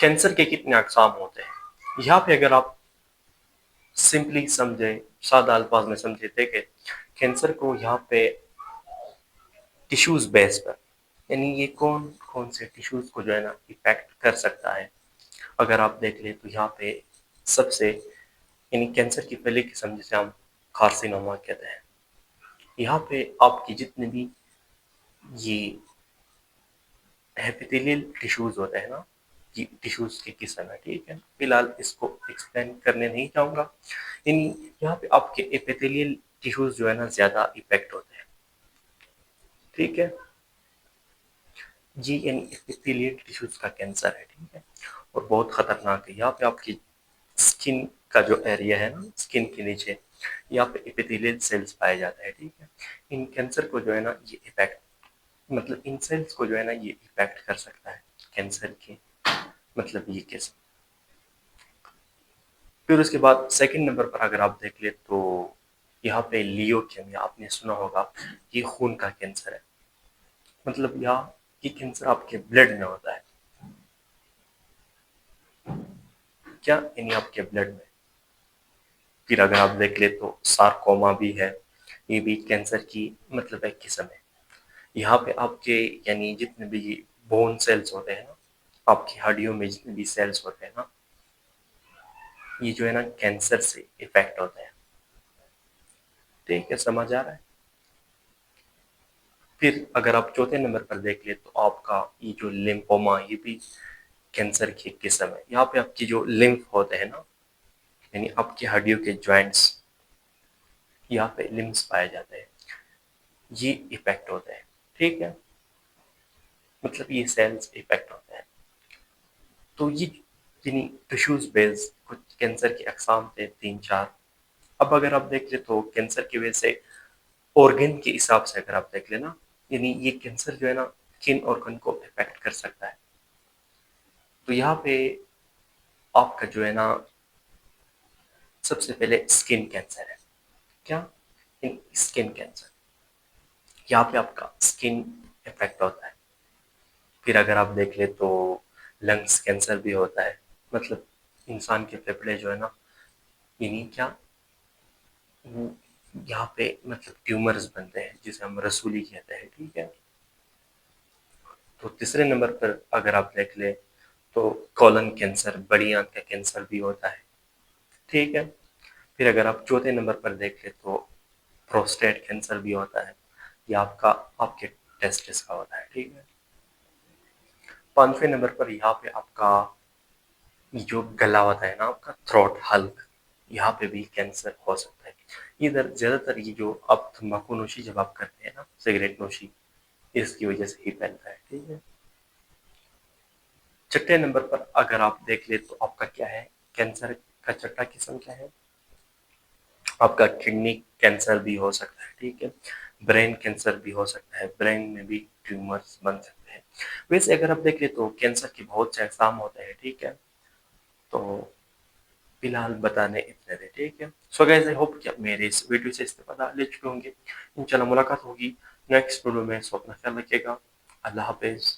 Cancer के कितने अक़साम होते हैं। यहाँ पे अगर आप सिंपली समझे, सादा अल्फाज में समझे, देखें कैंसर को यहाँ पे टिश्यूज बेस पर, यानी ये कौन कौन से टिश्यूज को जो है ना इफेक्ट कर सकता है। अगर आप देख ले तो यहाँ पे सबसे, यानी कैंसर की पहली किस्म जिसे हम कार्सिनोमा कहते हैं, यहाँ पे आपकी जितने भी ये एपिथेलियल टिश्यूज होते हैं ना, ये टिश्यूज की किस्म है, ठीक है। फिलहाल इसको एक्सप्लेन करने नहीं चाहूँगा। यानी यहाँ पे आपके एपिथेलियल टिश्यूज जो है ना ज़्यादा इफेक्ट होते हैं, ठीक है। जी, यानी एपिथेलियल टिश्यूज का कैंसर है, ठीक है, और बहुत खतरनाक है। यहाँ पे आपकी स्किन का जो एरिया है ना, स्किन के नीचे, यहाँ पे एपिथेलियल सेल्स पाए जाते हैं, ठीक है। इन कैंसर को जो है ना ये इफेक्ट, मतलब इन सेल्स को जो है ना ये इफेक्ट कर सकता है कैंसर के, मतलब ये किस्म। फिर उसके बाद सेकंड नंबर पर अगर आप देख ले तो यहाँ पे लियोकेमिया आपने सुना होगा, ये खून का कैंसर है। मतलब यहाँ ये कैंसर आपके ब्लड में होता है, क्या, यानी आपके ब्लड में। फिर अगर आप देख ले तो सार्कोमा भी है, ये भी कैंसर की मतलब एक किस्म है। यहाँ पे आपके यानी जितने भी बोन सेल्स होते हैं ना, आपकी हड्डियों में जितने भी सेल्स होते हैं ना, ये जो है ना कैंसर से इफेक्ट होते हैं, ठीक है, समझ आ रहा है। फिर अगर आप चौथे नंबर पर देख ले तो आपका ये जो लिम्फोमा, ये भी कैंसर की एक किस्म है। यहाँ पे आपकी जो लिम्फ होते हैं ना, यानी आपकी हड्डियों के जॉइंट्स, यहाँ पे लिम्स पाए जाते हैं, ये इफेक्ट होते हैं, ठीक है, मतलब ये सेल्स इफेक्ट होते हैं। तो ये यानी टिश्यूज बेस्ड कुछ कैंसर की अकसाम थे, तीन चार। अब अगर आप देख ले तो कैंसर की वजह से ऑर्गन के हिसाब से अगर आप देख लेना, यानी ये कैंसर जो है ना किन ऑर्गन को इफेक्ट कर सकता है। तो यहाँ पे आपका जो है ना सबसे पहले स्किन कैंसर है, क्या, स्किन कैंसर, यहाँ पे आपका स्किन इफेक्ट होता है। फिर अगर आप देख ले तो लंग्स कैंसर भी होता है, मतलब इंसान के फेफड़े जो है ना, यानी क्या, वो यहाँ पे मतलब ट्यूमर्स बनते हैं जिसे हम रसूली कहते हैं, ठीक है। तो तीसरे नंबर पर अगर आप देख ले तो कॉलन कैंसर, बड़ी आंत का कैंसर भी होता है, ठीक है। फिर अगर आप चौथे नंबर पर देख ले तो प्रोस्टेट कैंसर भी होता है, ये आपका आपके टेस्टिस का होता है, ठीक है। पांचवें नंबर पर यहाँ पे आपका जो गला होता है ना, आपका थ्रोट हल्क, यहाँ पे भी कैंसर हो सकता है। इधर ज्यादातर ये जो आप तंबाकू नोशी जब आप करते हैं ना, सिगरेट नोशी, इसकी वजह से ही फैलता है, ठीक है। छठे नंबर पर अगर आप देख ले तो आपका क्या है, कैंसर का छठा किस्म क्या है, आपका किडनी कैंसर भी हो सकता है, ठीक है। ब्रेन कैंसर भी हो सकता है, ब्रेन में भी ट्यूमर्स बन सकते हैं। वैसे अगर आप देख ले तो कैंसर के बहुत से अकसाम होते हैं, ठीक है। तो फिलहाल बताने इतने थे, ठीक है। सो गाइस, आई होप कि आप मेरे इस वीडियो से इस्तेफादा ले चुके होंगे। इंशाल्लाह मुलाकात होगी नेक्स्ट वीडियो में। सो अपना ख्याल रखिएगा। अल्लाह हाफिज।